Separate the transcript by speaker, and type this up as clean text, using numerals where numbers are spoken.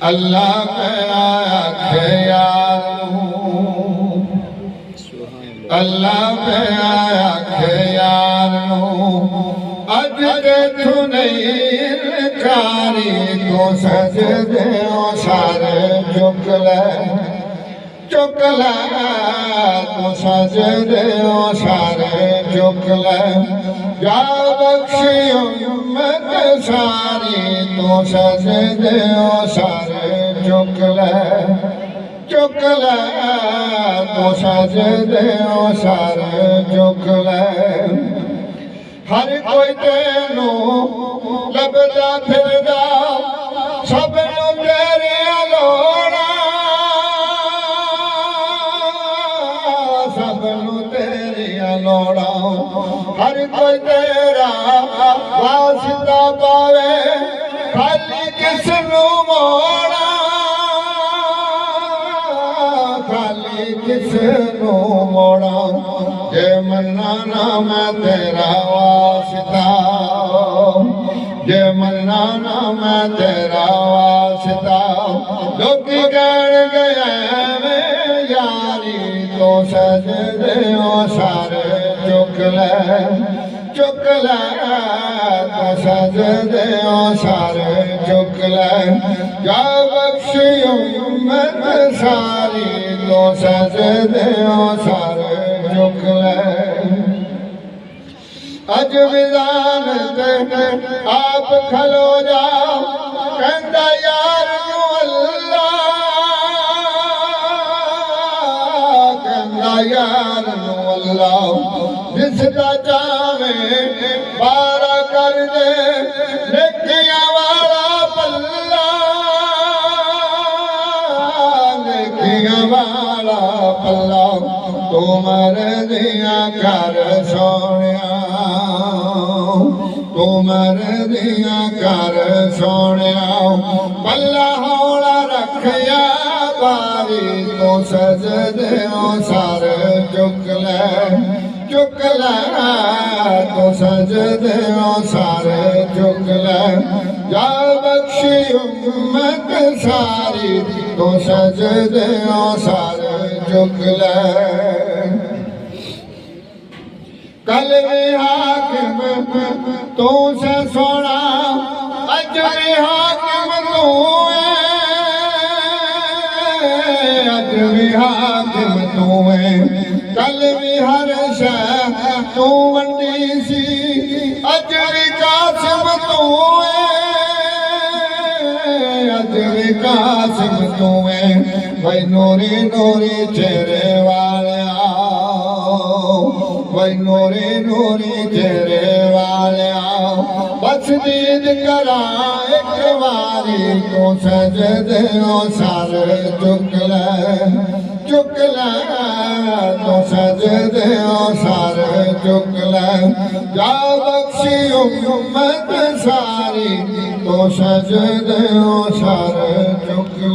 Speaker 1: अल्लाह पे यार अल्लाह पे यार अज ते तू नहीं कारी तो सजदे सारे चुक ले तो सजदे सारे चुक ले जा बख्शी उम्मत सारी तो सजदे सारे चुक ले तो सजदे सारे चुक ले हर कोई तेनू लभदा फिरदा सब नू तेरे लोड़ा सब नू तेरे लोड़ा हर कोई तेरा वास्ता पावे खाली किस नू मोड़ा खाली किस नू मोड़ा जे मन्ना ना मैं तेरा वास्ता जे मन्ना ना मैं तेरा वास्ता लोकी कहण गए में यारी तो सजदे सारे चुक ले तो सजदे सारे चुक ले जा बख्शी उम्मत सारी तो सजदे सारे चुक ले अज विधान ते आप खलो जाओ कहंदा यार अल्लाह कहंदा यार अल्लाह जिसदा चावे बारा कर दे नेकियां वाला पल्ला नेकियां वाला पल्ला तू मर्दियां कर सोनिया तू मर्दियां कर सोनिया पल्ला हौला रखिया बारी तो सजदे सारे चुक ले तो सजदे सारे चुक ले जा बख्शी उम्मत सारी तो सजदे सारे चुक ले कल भी हाकिम तू से सोना अज भी हाकिम तू है अज भी हाकिम तू है कल भी हर शह तू वंडी सी अज भी कासिम तू है अज भी कासिम तू है भाई नूरी नूरी चेहरे वाले भाई नूरी नूरी चेहरे वाले बस दीद करा एक बारी तो सजदे सारे चुक ले तो सजदे सारे चुक ले जा बख्शी उम्मत सारी तो सजदे सारे चुक ले।